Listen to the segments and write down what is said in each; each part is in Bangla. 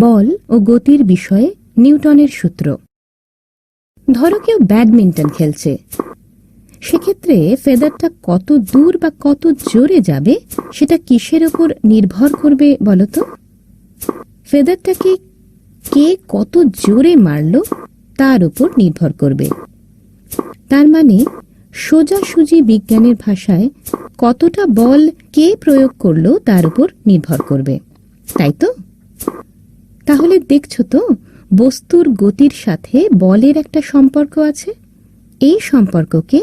বল ও গতির বিষয়ে নিউটনের সূত্র। ধরো কেউ ব্যাডমিন্টন খেলছে, সেক্ষেত্রে ফেদারটা কত দূর বা কত জোরে যাবে সেটা কিসের ওপর নির্ভর করবে বলতো? ফেদারটাকে কে কত জোরে মারল তার উপর নির্ভর করবে। তার মানে সোজাসুজি বিজ্ঞানের ভাষায় কতটা বল কে প্রয়োগ করলো তার উপর নির্ভর করবে, তাই তো? তাহলে দেখছো তো, বস্তুর গতির সাথে বলের একটা সম্পর্ক আছে। এই সম্পর্ককে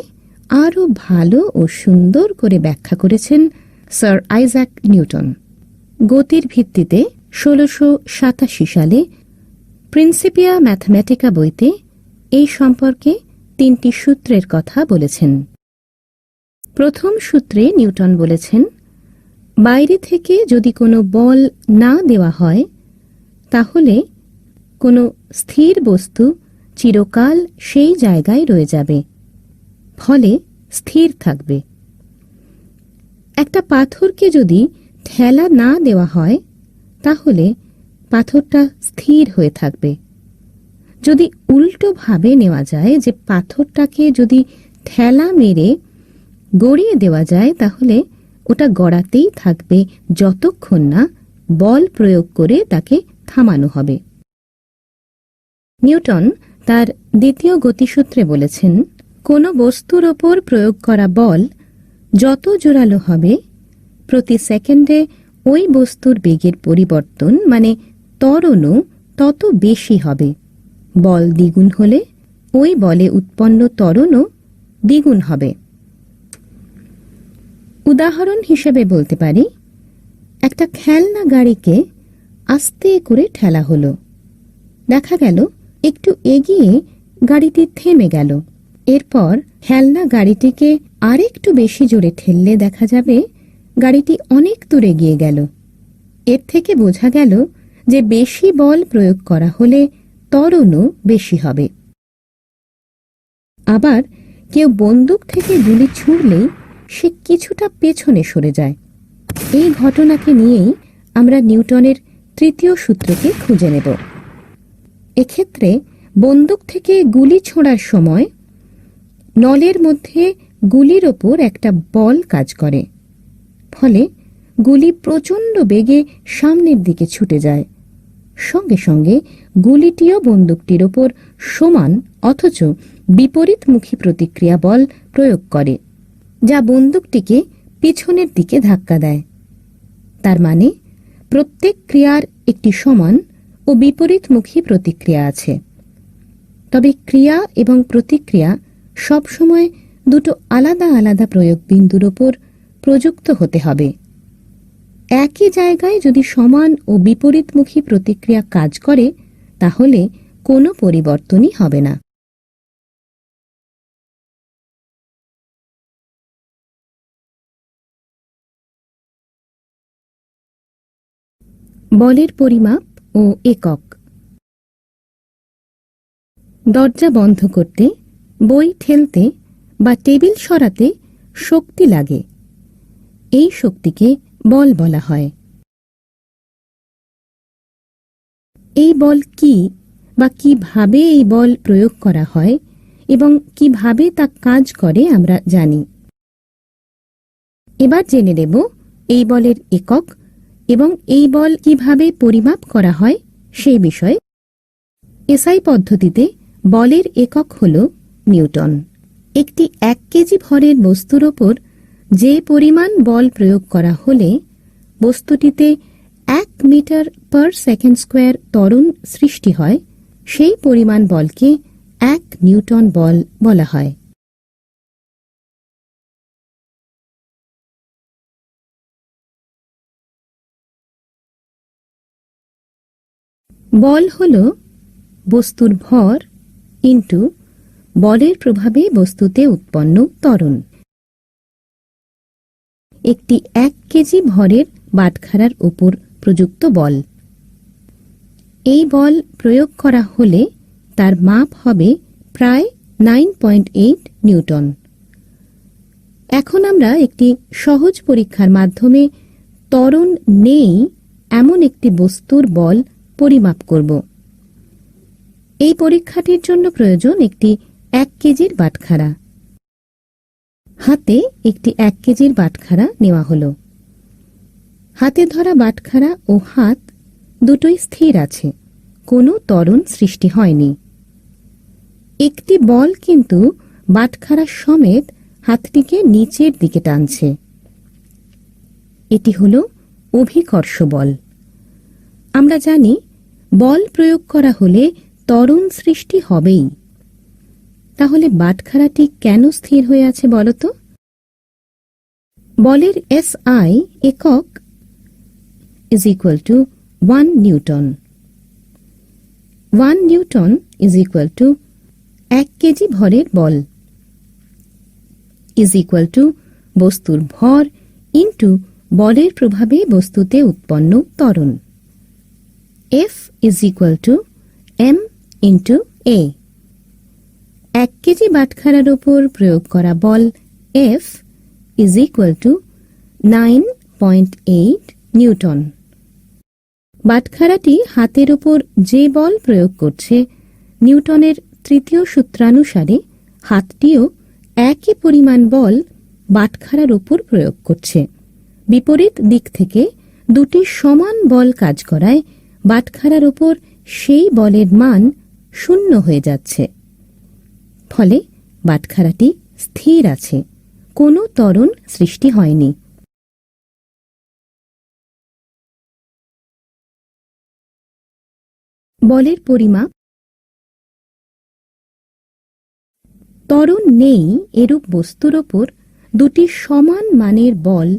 আরো ভালো ও সুন্দর করে ব্যাখ্যা করেছেন স্যার আইজ্যাক নিউটন। গতির ভিত্তিতে 1687 সালে প্রিন্সিপিয়া ম্যাথমেটিকা বইতে এই সম্পর্কে 3টি সূত্রের কথা বলেছেন। প্রথম সূত্রে নিউটন বলেছেন, বাইরে থেকে যদি কোনো বল না দেওয়া হয় তাহলে কোনো স্থির বস্তু চিরকাল সেই জায়গায় রয়ে যাবে, ফলে স্থির থাকবে। একটা পাথরকে যদি ঠেলা না দেওয়া হয় তাহলে পাথরটা স্থির হয়ে থাকবে। যদি উল্টোভাবে নেওয়া যায় যে পাথরটাকে যদি ঠেলা মেরে গড়িয়ে দেওয়া যায় তাহলে ওটা গড়াতেই থাকবে যতক্ষণ না বল প্রয়োগ করে তাকে থামানো হবে। নিউটন তার দ্বিতীয় গতিসূত্রে বলেছেন, কোনো বস্তুর ওপর প্রয়োগ করা বল যত জোরালো হবে প্রতি সেকেন্ডে ওই বস্তুর বেগের পরিবর্তন মানে ত্বরণও তত বেশি হবে। বল দ্বিগুণ হলে ওই বলে উৎপন্ন ত্বরণও দ্বিগুণ হবে। উদাহরণ হিসেবে বলতে পারি, একটা খেলনা গাড়িকে আস্তে করে ঠেলা হলো, দেখা গেল একটু এগিয়ে গাড়িটি থেমে গেল। এরপর খেলনা গাড়িটিকে আরেকটু বেশি জোরে ঠেললে দেখা যাবে গাড়িটি অনেক দূর এগিয়ে গেল। এর থেকে বোঝা গেল যে বেশি বল প্রয়োগ করা হলে ত্বরণও বেশি হবে। আবার কেউ বন্দুক থেকে গুলি ছুঁড়লেই সে কিছুটা পেছনে সরে যায়। এই ঘটনাকে নিয়েই আমরা নিউটনের তৃতীয় সূত্রকে খুঁজে নেব। এক্ষেত্রে বন্দুক থেকে গুলি ছোঁড়ার সময় নলের মধ্যে গুলির ওপর একটা বল কাজ করে, ফলে গুলি প্রচণ্ড বেগে সামনের দিকে ছুটে যায়। সঙ্গে সঙ্গে গুলিটিও বন্দুকটির ওপর সমান অথচ বিপরীতমুখী প্রতিক্রিয়া বল প্রয়োগ করে, যা বন্দুকটিকে পিছনের দিকে ধাক্কা দেয়। তার মানে প্রত্যেক ক্রিয়ার একটি সমান ও বিপরীতমুখী প্রতিক্রিয়া আছে। তবে ক্রিয়া এবং প্রতিক্রিয়া সবসময় দুটো আলাদা আলাদা প্রয়োগ বিন্দুর ওপর প্রযুক্ত হতে হবে। একই জায়গায় যদি সমান ও বিপরীতমুখী প্রতিক্রিয়া কাজ করে তাহলে কোনো পরিবর্তনই হবে না। বলের পরিমাপ ও একক। দরজা বন্ধ করতে, বই ঠেলতে বা টেবিল সরাতে শক্তি লাগে। এই শক্তিকে বল বলা হয়। এই বল কি বা কিভাবে এই বল প্রয়োগ করা হয় এবং কিভাবে তা কাজ করে আমরা জানি। এবার জেনে নেব এই বলের একক এবং এই বল কিভাবে পরিমাপ করা হয় সেই বিষয়ে। এসআই পদ্ধতিতে বলের একক হল নিউটন। একটি 1 কেজি ভরের বস্তুর ওপর যে পরিমাণ বল প্রয়োগ করা হলে বস্তুটিতে 1 মিটার পার সেকেন্ড স্কোয়ার ত্বরণ সৃষ্টি হয়, সেই পরিমাণ বলকে 1 নিউটন বল বলা হয়। বল হল বস্তুর ভর ইন্টু বলের প্রভাবে বস্তুতে উৎপন্ন ত্বরণ। একটি 1 কেজি ভরের বাটখারার উপর প্রযুক্ত বল। এই বল প্রয়োগ করা হলে তার মাপ হবে প্রায় 9.8 নিউটন। এখন আমরা একটি সহজ পরীক্ষার মাধ্যমে ত্বরণ নেই এমন একটি বস্তুর বল পরিমাপ করব। এই পরীক্ষাটির জন্য প্রয়োজন একটি 1 কেজির বাটখারা। হাতে একটি 1 কেজির বাটখারা নেওয়া হলো। হাতে ধরা বাটখারা ও হাত দুটোই স্থির আছে, কোনো ত্বরণ সৃষ্টি হয়নি। একটি বল কিন্তু বাটখারা সমেত হাতটিকে নিচের দিকে টানছে। এটি হলো অভিকর্ষ বল। আমরা জানি বল প্রয়োগ করা হলে ত্বরণ সৃষ্টি হবেই। তাহলে বাটখারাটি কেন স্থির হয়ে আছে বলতো? বলের SI একক is equal to 1 Newton. 1 Newton is equal to 1 KG ভরের বল is equal to বস্তুর ভর ইন্টু বলের প্রভাবে বস্তুতে উৎপন্ন ত্বরণ। F is equal to m into a। 1 KG বাটখারার উপর প্রয়োগ করা বল F is equal to 9.8 newton. বাটখারাটি হাতের উপর যে বল প্রয়োগ করছে, নিউটনের তৃতীয় সূত্রানুসারে হাতটিও একই পরিমাণ বল বাটখারার উপর প্রয়োগ করছে। বিপরীত দিক থেকে দুটি সমান বল কাজ করায় বাটখারার উপর সেই বলের মান 0 হয়ে যাচ্ছে। ফলে বাটখারাটি স্থির আছে, কোনো ত্বরণ সৃষ্টি হয়নি। বলের পরিমাপ। ত্বরণ নেই এরূপ বস্তুর ওপর দুটি সমান মানের বল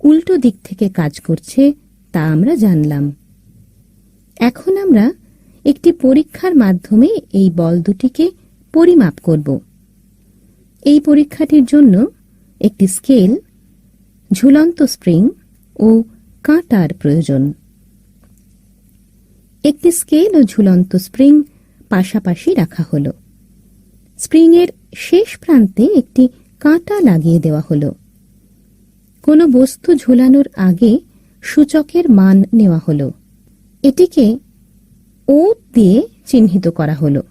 উল্টো দিক থেকে কাজ করছে, তা আমরা জানলাম। এখন আমরা একটি পরীক্ষার মাধ্যমে এই বল দুটিকে পরিমাপ করব। এই পরীক্ষাটির জন্য একটি স্কেল, ঝুলন্ত স্প্রিং ও কাঁটার প্রয়োজন। একটি স্কেল ও ঝুলন্ত স্প্রিং পাশাপাশি রাখা হলো। স্প্রিংয়ের শেষ প্রান্তে একটি কাঁটা লাগিয়ে দেওয়া হলো। কোনো বস্তু ঝুলানোর আগে সূচকের মান নেওয়া হলো। এটিকে ও দিয়ে চিহ্নিত করা হলো।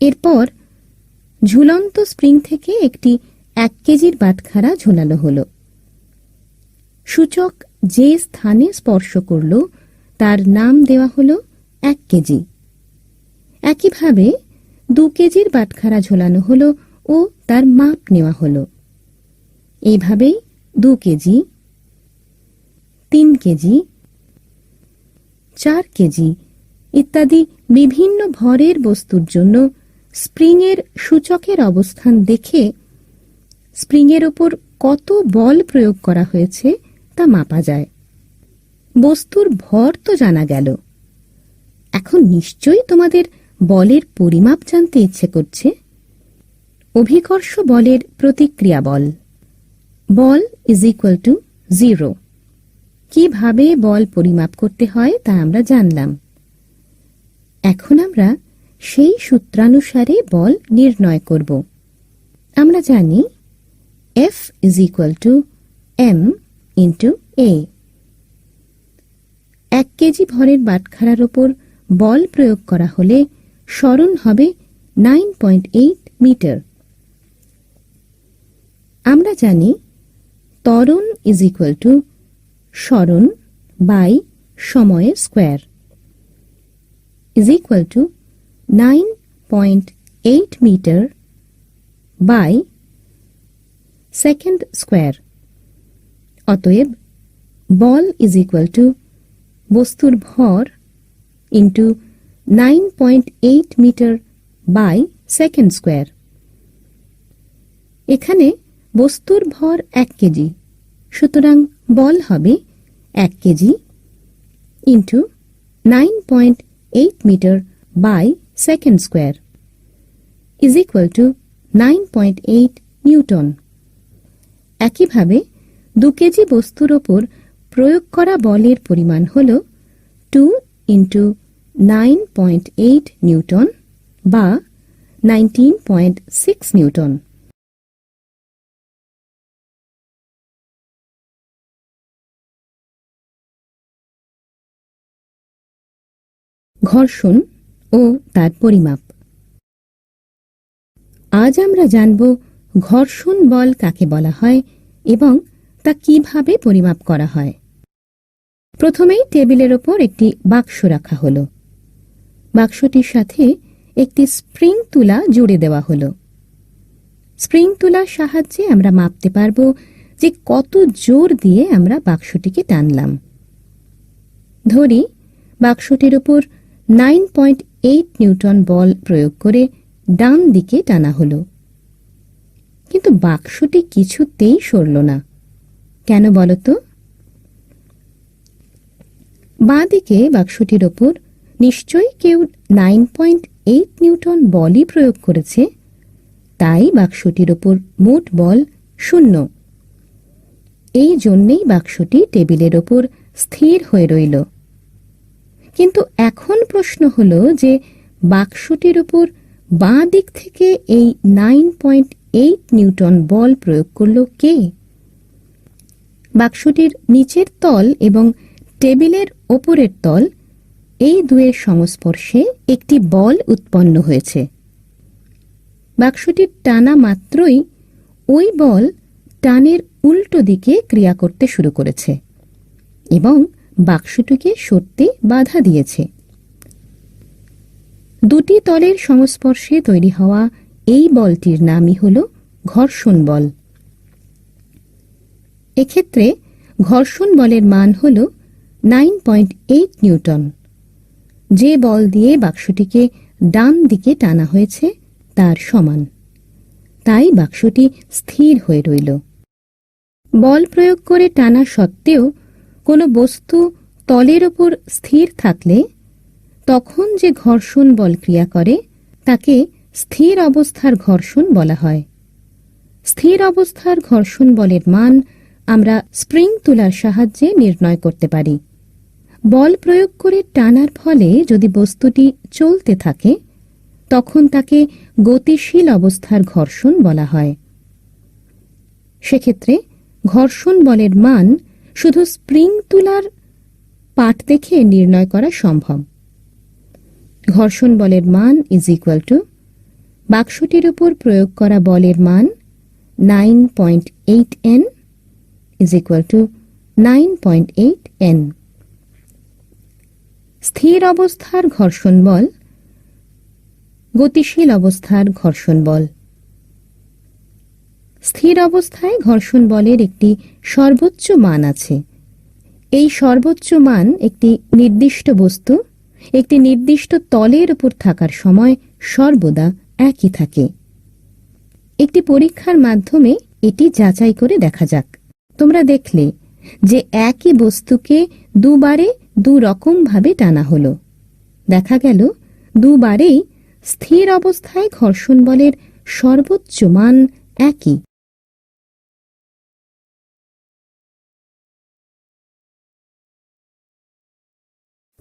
এরপর ঝুলন্ত স্প্রিং থেকে একটি 1 কেজির বাটখারা ঝুলানো হলো। সূচক যে স্থানে স্পর্শ করল তার নাম দেওয়া হলো 1 কেজি। একইভাবে 2 কেজির বাটখারা ঝোলানো হলো ও তার মাপ নেওয়া হলো। এইভাবেই 2 কেজি, 3 কেজি, 4 কেজি ইত্যাদি বিভিন্ন ভরের বস্তুর জন্য স্প্রিংয়ের সূচকের অবস্থান দেখে স্প্রিংয়ের উপর কত বল প্রয়োগ করা হয়েছে তা মাপা যায়। বস্তুর ভর তো জানা গেল। এখন নিশ্চয়ই তোমাদের বলের পরিমাপ জানতে ইচ্ছে করছে। অভিকর্ষ বলের প্রতিক্রিয়া বল। বল ইজ ইকুয়াল টু 0। কিভাবে বল পরিমাপ করতে হয় তা আমরা জানলাম। এখন আমরা সেই সূত্রানুসারে বল নির্ণয় করব। আমরা জানি F is equal two m into a। 1 KG ভরের বাটখারার ওপর বল প্রয়োগ করা হলে সরণ হবে 9.8 মিটার। আমরা জানি ত্বরণ ইজ ইকুয়াল টু সরণ বাই সময়ের square is equal to 9.8 meter by second square. অতএব বল ইজ ইকুয়াল টু বস্তুর ভর into 9.8 meter by second square. এখানে বস্তুর ভর 1 কেজি, সুতরাং বল হবে 1 KG into 9.8 meter by second square is equal to 9.8 newton. একইভাবে 2 কেজি বস্তুর ওপর প্রয়োগ করা বলের পরিমাণ হল 2 ইন্টু 9.8 নিউটন বা 19.6 নিউটন। ঘর্ষণ ও তার পরিমাপ। আজ আমরা জানব ঘর্ষণ বল কাকে বলা হয় এবং তা কিভাবে পরিমাপ করা হয়। প্রথমেই টেবিলের ওপর একটি বাক্স রাখা হলো। বাক্সটির সাথে একটি স্প্রিং তুলা জুড়ে দেওয়া হলো। স্প্রিং তুলার সাহায্যে আমরা মাপতে পারব যে কত জোর দিয়ে আমরা বাক্সটিকে টানলাম। ধরি বাক্সটির উপর 9.8 নিউটন বল প্রয়োগ করে ডান দিকে টানা হলো, কিন্তু বাক্সটি কিছুতেই সরল না। কেন বলতো? বাঁ দিকে বাক্সটির ওপর নিশ্চয়ই কেউ 9.8 নিউটন বলই প্রয়োগ করেছে, তাই বাক্সটির ওপর মোট বল 0। এই জন্যেই বাক্সটি টেবিলের ওপর স্থির হয়ে রইল। কিন্তু এখন প্রশ্ন হলো যে বাক্সটির উপর বাঁ দিক থেকে এই 9.8 নিউটন বল প্রয়োগ করল কে? বাক্সটির নিচের তল এবং টেবিলের ওপরের তল এই দুয়ের সংস্পর্শে একটি বল উৎপন্ন হয়েছে। বাক্সটির টানা মাত্রই ওই বল টানের উল্টো দিকে ক্রিয়া করতে শুরু করেছে এবং বাক্সটিকে সরতে বাধা দিয়েছে। দুটি তলের সংস্পর্শে তৈরি হওয়া এই বলটির নামই হল ঘর্ষণ বল। এক্ষেত্রে ঘর্ষণ বলের মান হল 9.8 নিউটন। যে বল দিয়ে বাক্সটিকে ডান দিকে টানা হয়েছে তার সমান, তাই বাক্সটি স্থির হয়ে রইল। বল প্রয়োগ করে টানা সত্ত্বেও কোনো বস্তু তলের ওপর স্থির থাকলে তখন যে ঘর্ষণ বল ক্রিয়া করে তাকে স্থির অবস্থার ঘর্ষণ বলা হয়। স্থির অবস্থার ঘর্ষণ বলের মান আমরা স্প্রিং তুলার সাহায্যে নির্ণয় করতে পারি। বল প্রয়োগ করে টানার ফলে যদি বস্তুটি চলতে থাকে তখন তাকে গতিশীল অবস্থার ঘর্ষণ বলা হয়। সেক্ষেত্রে ঘর্ষণ বলের মান শুধু স্প্রিং তুলার পাঠ দেখে নির্ণয় করা সম্ভব। ঘর্ষণ বলের মান = বাক্সটির উপর প্রয়োগ করা বলের মান 9.8 N = 9.8 N। স্থির অবস্থার ঘর্ষণ বল, গতিশীল অবস্থার ঘর্ষণ বল। স্থির অবস্থায় ঘর্ষণ বলের একটি সর্বোচ্চ মান আছে। এই সর্বোচ্চ মান একটি নির্দিষ্ট বস্তু একটি নির্দিষ্ট তলের উপর থাকার সময় সর্বদা একই থাকে। একটি পরীক্ষার মাধ্যমে এটি যাচাই করে দেখা যাক। তোমরা দেখলে যে একই বস্তুকে দুবারে দুরকম ভাবে টানা হলো। দেখা গেল দুবারেই স্থির অবস্থায় ঘর্ষণ বলের সর্বোচ্চ মান একই।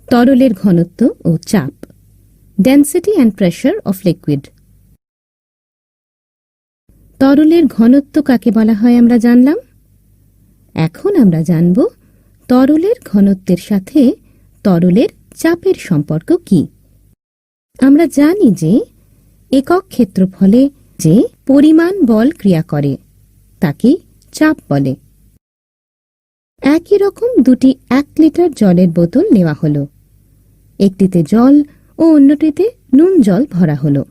তরলের ঘনত্ব ও চাপ, density and pressure of liquid. তরলের ঘনত্ব কাকে বলা হয় আমরা জানলাম। এখন আমরা জানব তরলের ঘনত্বের সাথে তরলের চাপের সম্পর্ক কি। আমরা জানি যে একক ক্ষেত্রফলে যে পরিমাণ বল ক্রিয়া করে তাকে চাপ বলে। একই রকম দুটি 1 লিটার জলের বোতল নেওয়া হলো। একটিতে জল ও অন্যটিতে নুন জল ভরা হলো।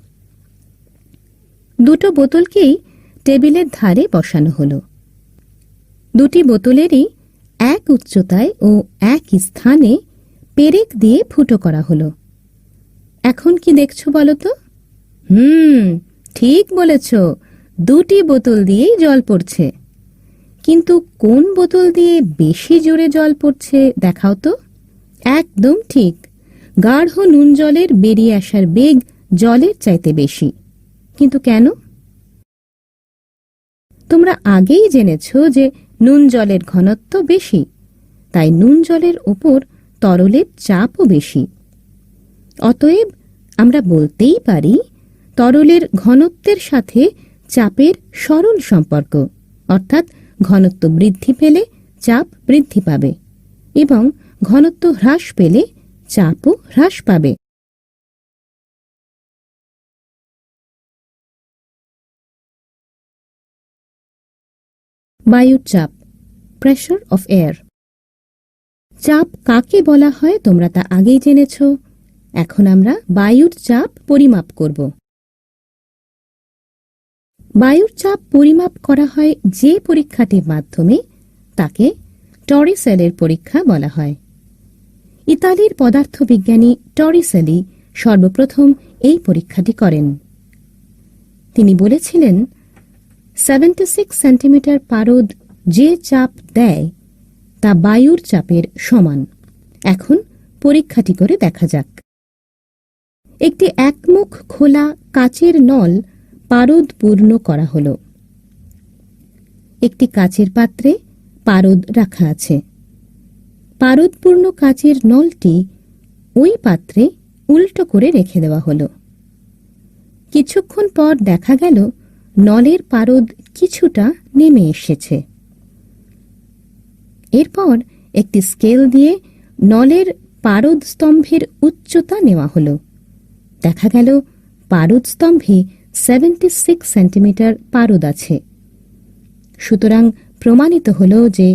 দুটো বোতলকেই টেবিলের ধারে বসানো হলো। দুটি বোতলেরই এক উচ্চতায় ও এক স্থানে পেরেক দিয়ে ফুটো করা হলো। এখন কি দেখছো বলো তো? ঠিক বলেছ, দুটি বোতল দিয়েই জল পড়ছে। কিন্তু কোন বোতল দিয়ে বেশি জোরে জল পড়ছে দেখাও তো। একদম ঠিক, গাঢ় নুন জলের বেরিয়ে আসার বেগ জলের চাইতে বেশি। কিন্তু কেন? তোমরা আগেই জেনেছ যে নুন জলের ঘনত্ব বেশি, তাই নুন জলের উপর তরলের চাপও বেশি। অতএব আমরা বলতেই পারি তরলের ঘনত্বের সাথে চাপের সরল সম্পর্ক, অর্থাৎ ঘনত্ব বৃদ্ধি পেলে চাপ বৃদ্ধি পাবে এবং ঘনত্ব হ্রাস পেলে চাপও হ্রাস পাবে। বায়ুর চাপ, প্রেশার অফ এয়ার। চাপ কাকে বলা হয় তোমরা তা আগেই জেনেছ। এখন আমরা বায়ুর চাপ পরিমাপ করব। বায়ুর চাপ পরিমাপ করা হয় যে পরীক্ষাটির মাধ্যমে, তাকে টরিসেলের পরীক্ষা বলা হয়। ইতালির পদার্থবিজ্ঞানী টরিসেলি সর্বপ্রথম এই পরীক্ষাটি করেন। তিনি বলেছিলেন 76 সেন্টিমিটার পারদ যে চাপ দেয় তা বায়ুর চাপের সমান। এখন পরীক্ষাটি করে দেখা যাক। একটি একমুখ খোলা কাচের নল পারদ পূর্ণ করা হল। একটি কাচের পাত্রে পারদ রাখা আছে। পারদপূর্ণ কাচের নলটি ওই পাত্রে উল্টো করে রেখে দেওয়া হল। কিছুক্ষণ পর দেখা গেল নলের পারদ কিছুটা নেমে এসেছে। এরপর একটি স্কেল দিয়ে নলের পারদ স্তম্ভের উচ্চতা নেওয়া হল। দেখা গেল পারদ স্তম্ভে 76 সেন্টিমিটার পারদ আছে। সুতরাং প্রমাণিত হল যে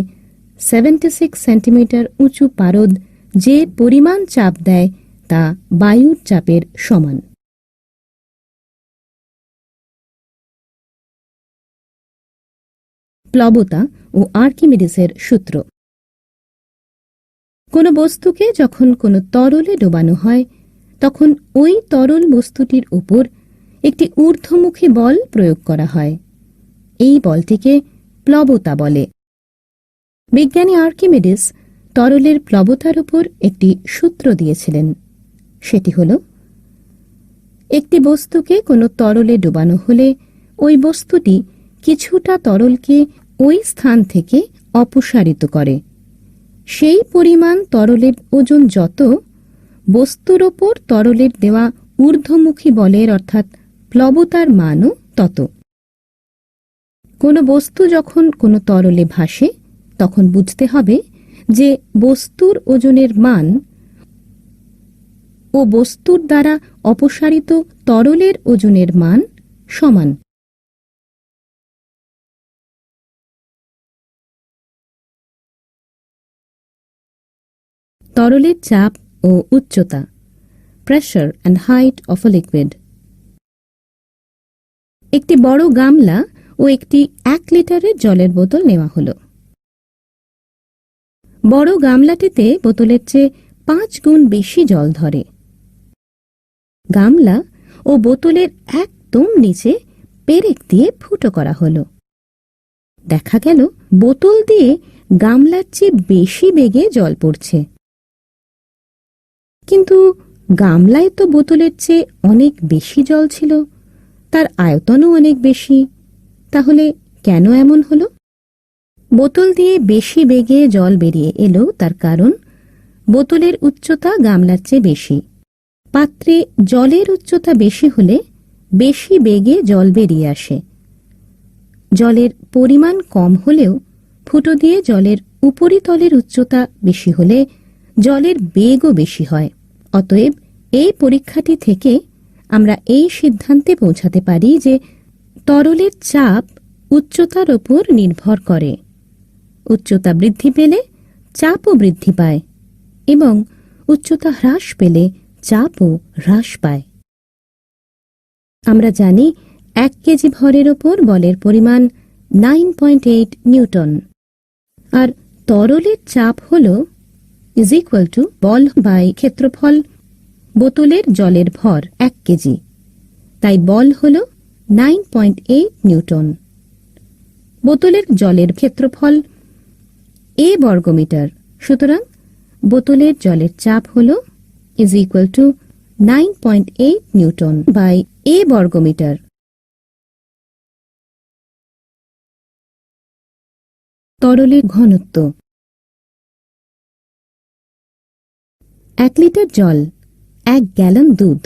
76 সেন্টিমিটার উঁচু পারদ যে পরিমাণ চাপ দেয় তা বায়ুর চাপের সমান। প্লবতা ও আর্কিমিডিসের সূত্র। কোনো বস্তুকে যখন কোনো তরলে ডোবানো হয়, তখন ওই তরল বস্তুটির উপর একটি ঊর্ধ্বমুখী বল প্রয়োগ করা হয়। এই বলটিকে প্লবতা বলে। বিজ্ঞানী আর্কিমিডিস তরলের প্লবতার উপর একটি সূত্র দিয়েছিলেন। সেটি হল, একটি বস্তুকে কোনো তরলে ডোবানো হলে ওই বস্তুটি কিছুটা তরলকে ওই স্থান থেকে অপসারিত করে। সেই পরিমাণ তরলের ওজন যত, বস্তুর ওপর তরলের দেওয়া ঊর্ধ্বমুখী বলের অর্থাৎ প্লবতার মানও তত। কোনো বস্তু যখন কোনো তরলে ভাসে, তখন বুঝতে হবে যে বস্তুর ওজনের মান ও বস্তুর দ্বারা অপসারিত তরলের ওজনের মান সমান। তরলের চাপ ও উচ্চতা, pressure and height of a liquid. একটি বড় গামলা ও একটি 1 লিটারের জলের বোতল নেওয়া হল। বড় গামলাটিতে বোতলের চেয়ে 5 গুণ বেশি জল ধরে। গামলা ও বোতলের একদম নিচে পেরেক দিয়ে ফুটো করা হল। দেখা গেল বোতল দিয়ে গামলার চেয়ে বেশি বেগে জল পড়ছে। কিন্তু গামলায় তো বোতলের চেয়ে অনেক বেশি জল ছিল, তার আয়তনও অনেক বেশি। তাহলে কেন এমন হলো? বোতল দিয়ে বেশি বেগে জল বেরিয়ে এলো তার কারণ বোতলের উচ্চতা গামলার চেয়ে বেশি। পাত্রে জলের উচ্চতা বেশি হলে বেশি বেগে জল বেরিয়ে আসে। জলের পরিমাণ কম হলেও ফুটো দিয়ে জলের উপরিতলের উচ্চতা বেশি হলে জলের বেগও বেশি হয়। অতএব এই পরীক্ষাটি থেকে আমরা এই সিদ্ধান্তে পৌঁছাতে পারি যে তরলের চাপ উচ্চতার উপর নির্ভর করে। উচ্চতা বৃদ্ধি পেলে চাপও বৃদ্ধি পায় এবং উচ্চতা হ্রাস পেলে চাপও হ্রাস পায়। আমরা জানি 1 কেজি ভরের ওপর বলের পরিমাণ 9.8 নিউটন, আর তরলের চাপ হল বল বাই ক্ষেত্রফল বোতলের জলের ভর 1 কেজি। তাই বল হল 9.8 নিউটন। বোতলের জলের ক্ষেত্রফল a বর্গমিটার। সুতরাং বোতলের জলের চাপ হল 9.8 নিউটন বাই a বর্গমিটার। তরলের ঘনত্ব। 1 লিটার জল, 1 গ্যালন দুধ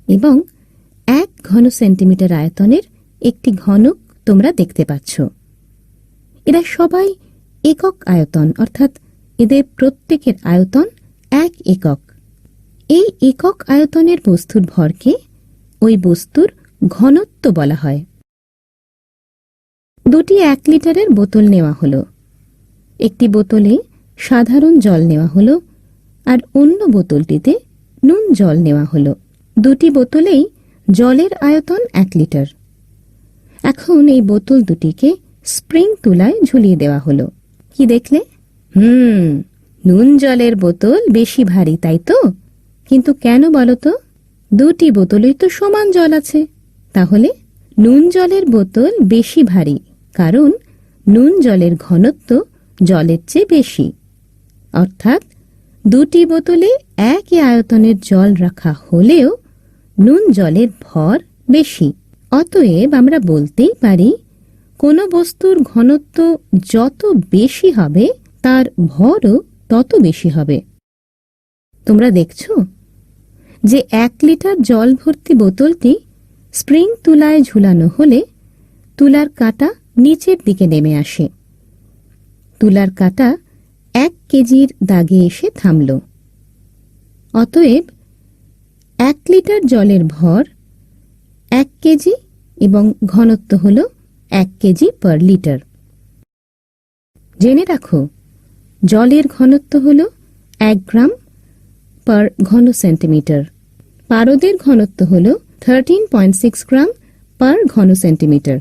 এবং 1 ঘন সেন্টিমিটার আয়তনের একটি ঘনক তোমরা দেখতে পাচ্ছ। এরা সবাই একক আয়তন, অর্থাৎ এদের প্রত্যেকের আয়তন 1 একক। এই একক আয়তনের বস্তুর ভরকে ওই বস্তুর ঘনত্ব বলা হয়। দুটি 1 লিটারের বোতল নেওয়া হলো। একটি বোতলে সাধারণ জল নেওয়া হলো আর অন্য বোতলটিতে নুন জল নেওয়া হলো। দুটি বোতলেই জলের আয়তন 1 লিটার। এখন এই বোতল দুটিকে স্প্রিং তুলায় ঝুলিয়ে দেওয়া হলো। কি দেখলে? নুন জলের বোতল বেশি ভারী, তাই তো? কিন্তু কেন বলো তো? দুটি বোতলেই তো সমান জল আছে। তাহলে নুন জলের বোতল বেশি ভারী, কারণ নুন জলের ঘনত্ব জলের চেয়ে বেশি। অর্থাৎ দুটি বোতলে একই আয়তনের জল রাখা হলেও নুন জলের ভর বেশি। অতএব আমরা বলতেই পারি কোনো বস্তুর ঘনত্ব যত বেশি হবে তার ভরও তত বেশি হবে। তোমরা দেখছো যে 1 লিটার জল ভর্তি বোতলটি স্প্রিং তুলায় ঝুলানো হলে তুলার কাঁটা নিচের দিকে নেমে আসে। তুলার কাঁটা 1 কেজির দাগে এসে থামল। অতএব 1 লিটার জলের ভর 1 কেজি এবং ঘনত্ব হল 1 কেজি পার লিটার। জেনে রাখো, জলের ঘনত্ব হল 1 গ্রাম পার ঘন সেন্টিমিটার। পারদের ঘনত্ব হল 13.6 গ্রাম পার ঘন সেন্টিমিটার।